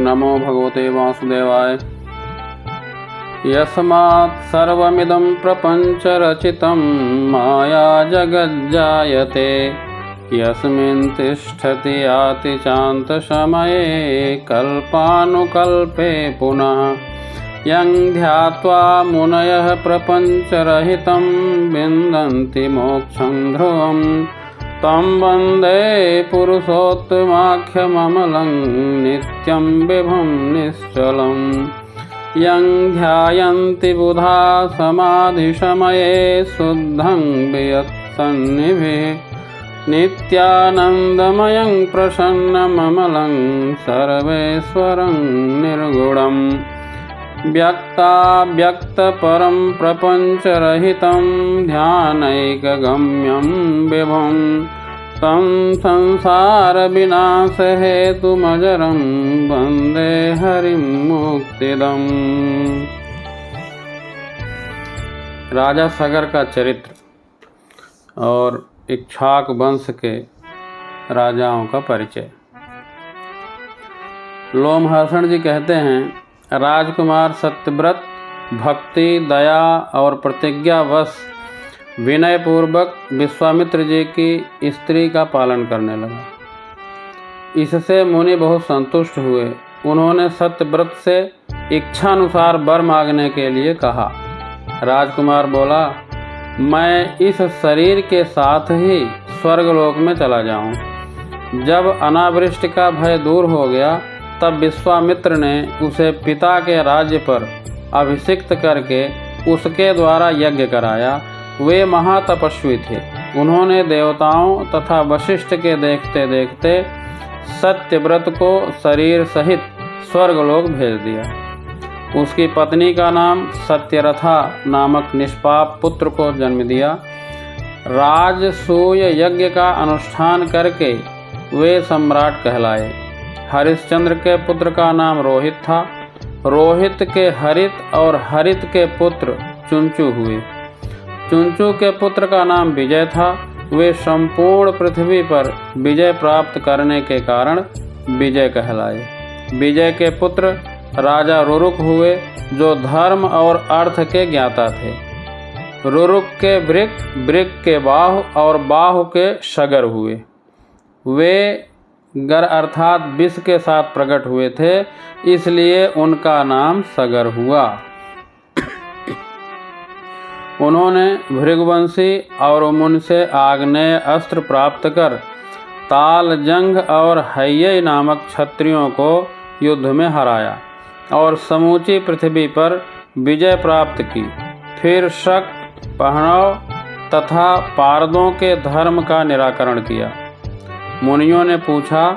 नमो भगवते वासुदेवाय। यस्मात् सर्वमिदं प्रपञ्चरचितं माया जगज्जायते, यस्मिन् तिष्ठति याति चान्तशमये कल्पानुकल्पे पुनः। यं ध्यात्वा मुनयः प्रपञ्चरहितं विन्दन्ति मोक्षं ध्रुवं, तं वन्दे पुरुषोत्तमाख्यममलं नित्यं विभुं निश्चलम्। यं ध्यायन्ति बुधा समाधिशमये शुद्धं वियत्सन्निभिः, नित्यानन्दमयं प्रसन्नममलं सर्वेश्वरं निर्गुणम्। व्यक्ताव्यक्तपरं प्रपञ्चरहितं ध्यानैकगम्यं विभुं, तं संसारविनाशहेतुमजरं वन्दे हरिं मुक्तिदम्। राजा सगर का चरित्र और इक्ष्वाक वंश के राजाओं का परिचय। लोमहर्षण जी कहते हैं, राजकुमार सत्यव्रत भक्ति, दया और प्रतिज्ञावश विनयपूर्वक विश्वामित्र जी की स्त्री का पालन करने लगा। इससे मुनि बहुत संतुष्ट हुए। उन्होंने सत्यव्रत से इच्छानुसार वर मांगने के लिए कहा। राजकुमार बोला, मैं इस शरीर के साथ ही स्वर्गलोक में चला जाऊं। जब अनावृष्टि का भय दूर हो गया, तब विश्वामित्र ने उसे पिता के राज्य पर अभिषिक्त करके उसके द्वारा यज्ञ कराया। वे महातपस्वी थे। उन्होंने देवताओं तथा वशिष्ठ के देखते देखते सत्यव्रत को शरीर सहित स्वर्गलोक भेज दिया। उसकी पत्नी का नाम सत्यरथा नामक निष्पाप पुत्र को जन्म दिया। राजसूय यज्ञ का अनुष्ठान करके वे सम्राट कहलाए। हरिश्चंद्र के पुत्र का नाम रोहित था। रोहित के हरित और हरित के पुत्र चुंचु हुए। चुंचु के पुत्र का नाम विजय था। वे संपूर्ण पृथ्वी पर विजय प्राप्त करने के कारण विजय कहलाए। विजय के पुत्र राजा रुरुक हुए, जो धर्म और अर्थ के ज्ञाता थे। रुरुक के वृक, वृक के बाहु और बाहु के सगर हुए। वे गर अर्थात विष के साथ प्रकट हुए थे, इसलिए उनका नाम सगर हुआ। उन्होंने भृगुवंशी और मुन से आग्नेय अस्त्र प्राप्त कर ताल, जंघ और हय्यै नामक क्षत्रियों को युद्ध में हराया और समूची पृथ्वी पर विजय प्राप्त की। फिर शक, पहणव तथा पारदों के धर्म का निराकरण किया। मुनियों ने पूछा,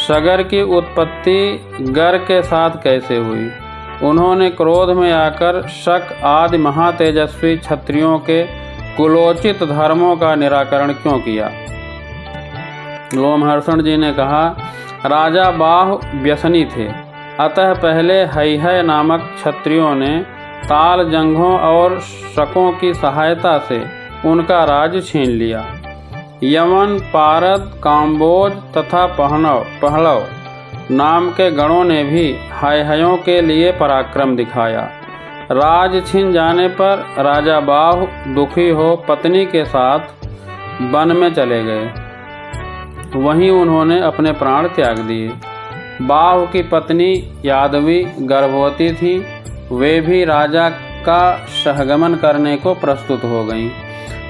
सगर की उत्पत्ति गर के साथ कैसे हुई? उन्होंने क्रोध में आकर शक आदि महातेजस्वी क्षत्रियों के कुलोचित धर्मों का निराकरण क्यों किया? लोमहर्षण जी ने कहा, राजा बाहु व्यसनी थे, अतः पहले हय्यै नामक क्षत्रियों ने ताल, जंघों और शकों की सहायता से उनका राज्य छीन लिया। यमन, पारद, काम्बोज तथा पहलव नाम के गणों ने भी हय्यों के लिए पराक्रम दिखाया। राज छिन जाने पर राजा बाहु दुखी हो पत्नी के साथ वन में चले गए। वहीं उन्होंने अपने प्राण त्याग दिए। बाहु की पत्नी यादवी गर्भवती थी। वे भी राजा का सहगमन करने को प्रस्तुत हो गईं।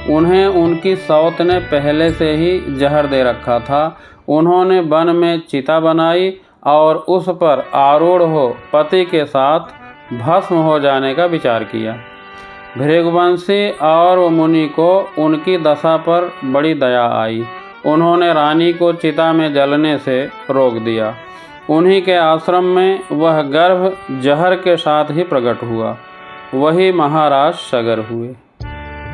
उन्हें उनकी सौत ने पहले से ही जहर दे रखा था। उन्होंने वन में चिता बनाई और उस पर आरूढ़ हो पति के साथ भस्म हो जाने का विचार किया। भृगुवंशी और मुनि को उनकी दशा पर बड़ी दया आई। उन्होंने रानी को चिता में जलने से रोक दिया। उन्हीं के आश्रम में वह गर्भ जहर के साथ ही प्रकट हुआ। वही महाराज सगर हुए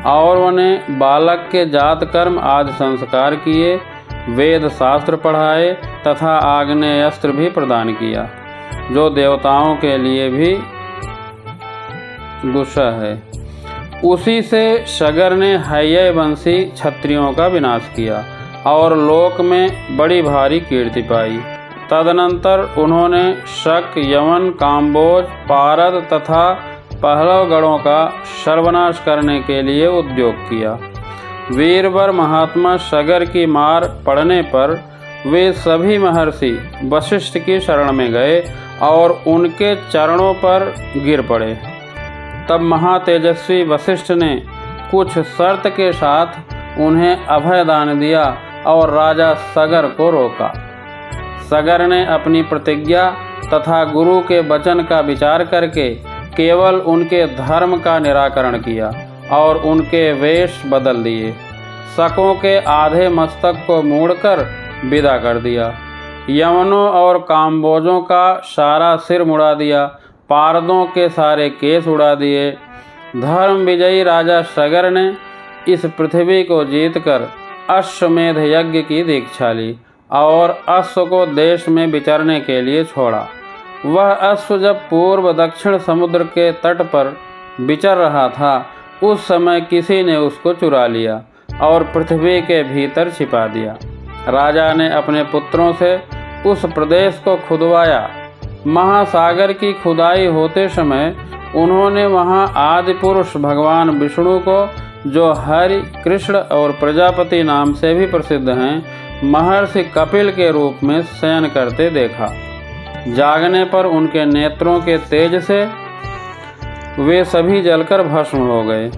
और उन्हें बालक के जात कर्म आदि संस्कार किए, वेद शास्त्र पढ़ाए तथा आग्नेयास्त्र भी प्रदान किया, जो देवताओं के लिए भी दुस्सह है। उसी से सगर ने हय्यै वंशी क्षत्रियों का विनाश किया और लोक में बड़ी भारी कीर्ति पाई। तदनंतर उन्होंने शक, यवन, काम्बोज, पारद तथा पहलवगढ़ों का सर्वनाश करने के लिए उद्योग किया। वीरवर महात्मा सगर की मार पड़ने पर वे सभी महर्षि वशिष्ठ की शरण में गए और उनके चरणों पर गिर पड़े। तब महातेजस्वी वशिष्ठ ने कुछ शर्त के साथ उन्हें अभय दान दिया और राजा सगर को रोका। सगर ने अपनी प्रतिज्ञा तथा गुरु के वचन का विचार करके केवल उनके धर्म का निराकरण किया और उनके वेश बदल दिए। शकों के आधे मस्तक को मोड़कर विदा कर दिया। यवनों और काम्बोजों का सारा सिर मुड़ा दिया। पारदों के सारे केस उड़ा दिए। धर्म विजयी राजा सगर ने इस पृथ्वी को जीतकर अश्वमेध यज्ञ की दीक्षा ली और अश्व को देश में विचरने के लिए छोड़ा। वह अश्व जब पूर्व दक्षिण समुद्र के तट पर विचर रहा था, उस समय किसी ने उसको चुरा लिया और पृथ्वी के भीतर छिपा दिया। राजा ने अपने पुत्रों से उस प्रदेश को खुदवाया। महासागर की खुदाई होते समय उन्होंने वहां आदि पुरुष भगवान विष्णु को, जो हरि, कृष्ण और प्रजापति नाम से भी प्रसिद्ध हैं, महर्षि कपिल के रूप में शयन करते देखा। जागने पर उनके नेत्रों के तेज से वे सभी जलकर भस्म हो गए।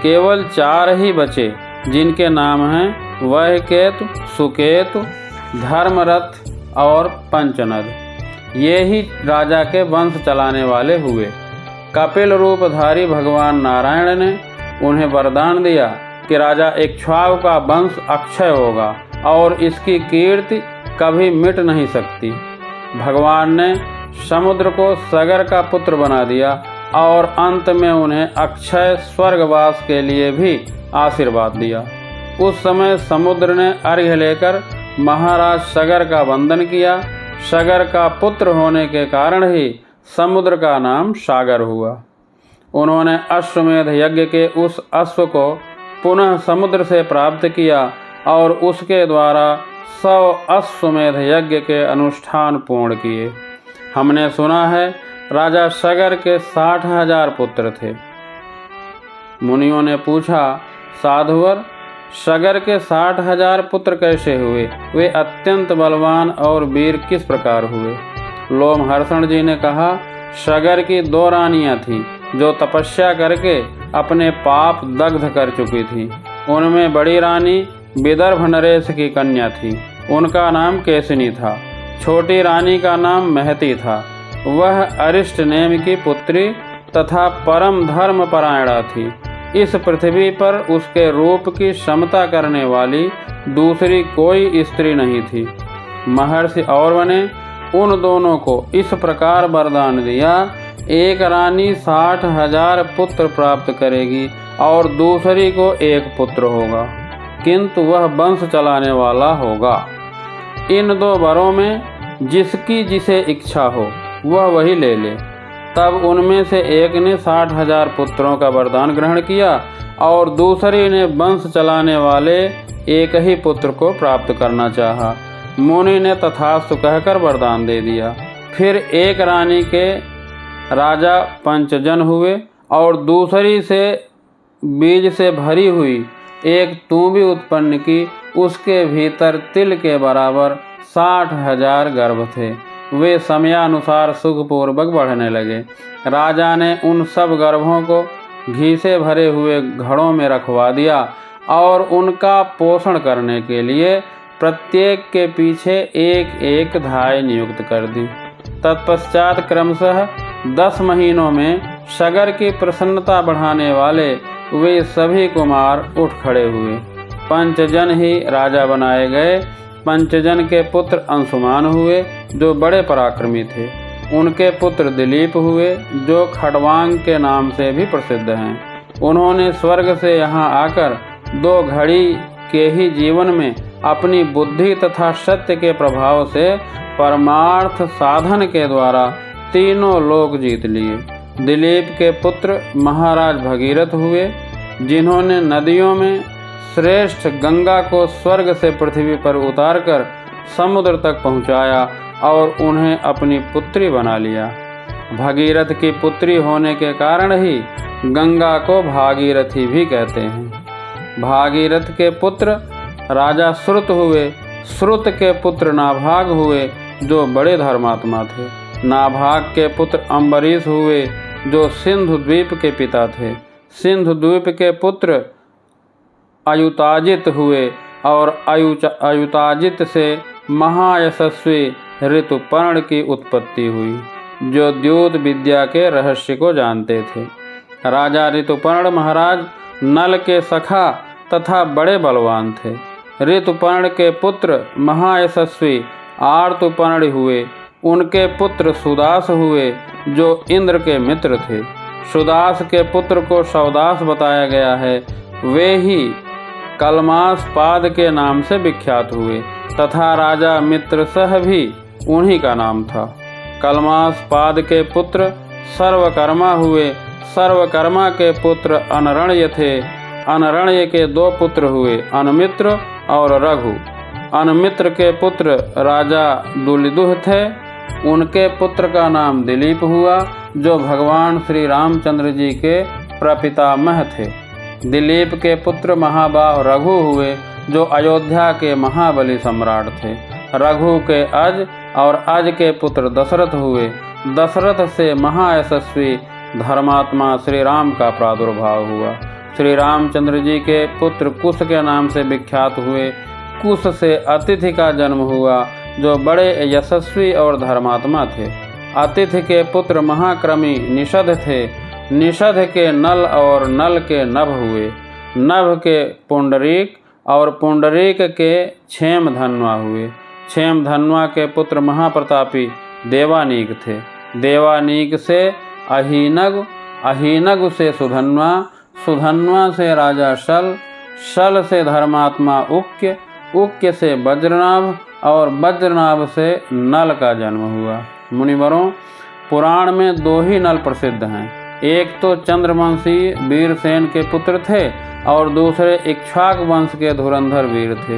केवल 4 ही बचे, जिनके नाम हैं वहकेतु, सुकेतु, धर्मरथ और पंचनद। ये ही राजा के वंश चलाने वाले हुए। कपिल रूपधारी भगवान नारायण ने उन्हें वरदान दिया कि राजा इक्ष्वाकु का वंश अक्षय होगा और इसकी कीर्ति कभी मिट नहीं सकती। भगवान ने समुद्र को सगर का पुत्र बना दिया और अंत में उन्हें अक्षय स्वर्गवास के लिए भी आशीर्वाद दिया। उस समय समुद्र ने अर्घ्य लेकर महाराज सगर का वंदन किया। सगर का पुत्र होने के कारण ही समुद्र का नाम सागर हुआ। उन्होंने अश्वमेध यज्ञ के उस अश्व को पुनः समुद्र से प्राप्त किया और उसके द्वारा 100 अश्वमेध यज्ञ के अनुष्ठान पूर्ण किए। हमने सुना है राजा सगर के 60,000 पुत्र थे। मुनियों ने पूछा, साधुवर, सगर के 60,000 पुत्र कैसे हुए? वे अत्यंत बलवान और वीर किस प्रकार हुए? लोमहर्षण जी ने कहा, सगर की 2 रानियां थीं जो तपस्या करके अपने पाप दग्ध कर चुकी थीं। उनमें बड़ी रानी विदर्भ नरेश की कन्या थी। उनका नाम केसनी था। छोटी रानी का नाम महती था। वह अरिष्ट नेम की पुत्री तथा परम धर्म परायणा थी। इस पृथ्वी पर उसके रूप की समता करने वाली दूसरी कोई स्त्री नहीं थी। महर्षि औरव ने उन दोनों को इस प्रकार वरदान दिया, एक रानी 60,000 पुत्र प्राप्त करेगी और दूसरी को 1 पुत्र होगा, किंतु वह वंश चलाने वाला होगा। इन 2 वरों में जिसकी जिसे इच्छा हो वह वही ले ले। तब उनमें से एक ने 60,000 पुत्रों का वरदान ग्रहण किया और दूसरी ने वंश चलाने वाले 1 ही पुत्र को प्राप्त करना चाहा। मुनि ने तथास्तु कहकर वरदान दे दिया। फिर एक रानी के राजा पंचजन हुए और दूसरी से बीज से भरी हुई एक तूंबी उत्पन्न की। उसके भीतर तिल के बराबर 60,000 गर्भ थे। वे समयानुसार सुखपूर्वक बढ़ने लगे। राजा ने उन सब गर्भों को घी से भरे हुए घड़ों में रखवा दिया और उनका पोषण करने के लिए प्रत्येक के पीछे 1-1 धाय नियुक्त कर दी। तत्पश्चात क्रमशः 10 महीनों में सगर की प्रसन्नता बढ़ाने वाले वे सभी कुमार उठ खड़े हुए। पंचजन ही राजा बनाए गए। पंचजन के पुत्र अंशुमान हुए जो बड़े पराक्रमी थे। उनके पुत्र दिलीप हुए जो खड़वांग के नाम से भी प्रसिद्ध हैं। उन्होंने स्वर्ग से यहाँ आकर 2 घड़ी के ही जीवन में अपनी बुद्धि तथा सत्य के प्रभाव से परमार्थ साधन के द्वारा तीनों लोक जीत लिए। दिलीप के पुत्र महाराज भगीरथ हुए जिन्होंने नदियों में श्रेष्ठ गंगा को स्वर्ग से पृथ्वी पर उतारकर समुद्र तक पहुँचाया और उन्हें अपनी पुत्री बना लिया। भगीरथ की पुत्री होने के कारण ही गंगा को भागीरथी भी कहते हैं। भागीरथ के पुत्र राजा श्रुत हुए। श्रुत के पुत्र नाभाग हुए जो बड़े धर्मात्मा थे। नाभाग के पुत्र अम्बरीश हुए जो सिंधु द्वीप के पिता थे। सिंधु द्वीप के पुत्र अयुताजित हुए और अयुताजित से महायशस्वी ऋतुपर्ण की उत्पत्ति हुई जो द्यूत विद्या के रहस्य को जानते थे। राजा ऋतुपर्ण महाराज नल के सखा तथा बड़े बलवान थे। ऋतुपर्ण के पुत्र महायशस्वी आर्तुपर्ण हुए। उनके पुत्र सुदास हुए जो इंद्र के मित्र थे। सुदास के पुत्र को शवदास बताया गया है। वे ही कलमास पाद के नाम से विख्यात हुए तथा राजा मित्रसह भी उन्हीं का नाम था। कलमास पाद के पुत्र सर्वकर्मा हुए। सर्वकर्मा के पुत्र अनरण्य थे। अनरण्य के दो पुत्र हुए, अनमित्र और रघु। अनमित्र के पुत्र राजा दुलिदुह थे। उनके पुत्र का नाम दिलीप हुआ जो भगवान श्री रामचंद्र जी के प्रपितामह थे। दिलीप के पुत्र महाबाह रघु हुए जो अयोध्या के महाबली सम्राट थे। रघु के अज और अज के पुत्र दशरथ हुए। दशरथ से महायशस्वी धर्मात्मा श्री राम का प्रादुर्भाव हुआ। श्री रामचंद्र जी के पुत्र कुश के नाम से विख्यात हुए। कुश से अतिथि का जन्म हुआ जो बड़े यशस्वी और धर्मात्मा थे। अतिथि के पुत्र महाक्रमी निषद थे। निषद के नल और नल के नभ हुए। नभ के पुंडरीक और पुंडरीक के क्षेमधन्वा हुए। क्षेमधन्वा के पुत्र महाप्रतापी देवानीक थे। देवानीक से अहीनग, अहीनग से सुधन्वा, सुधन्वा से राजा शल, शल से धर्मात्मा उक्य, उक्य से वज्रनाभ और वज्रनाभ से नल का जन्म हुआ। मुनिवरों, पुराण में दो ही नल प्रसिद्ध हैं। एक तो चंद्रवंशी वीरसेन के पुत्र थे और दूसरे इक्ष्वाक वंश के धुरंधर वीर थे।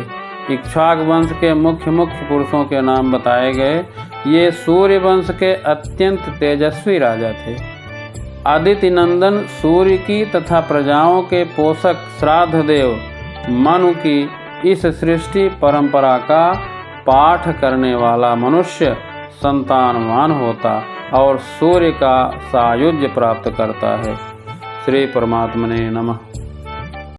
इक्ष्वाक वंश के मुख्य पुरुषों के नाम बताए गए। ये सूर्य वंश के अत्यंत तेजस्वी राजा थे। आदित्य नंदन सूर्य की तथा प्रजाओं के पोषक श्राद्ध देव मनु की इस सृष्टि परंपरा का पाठ करने वाला मनुष्य संतानवान होता और सूर्य का सायुज्य प्राप्त करता है। श्री परमात्मने नमः।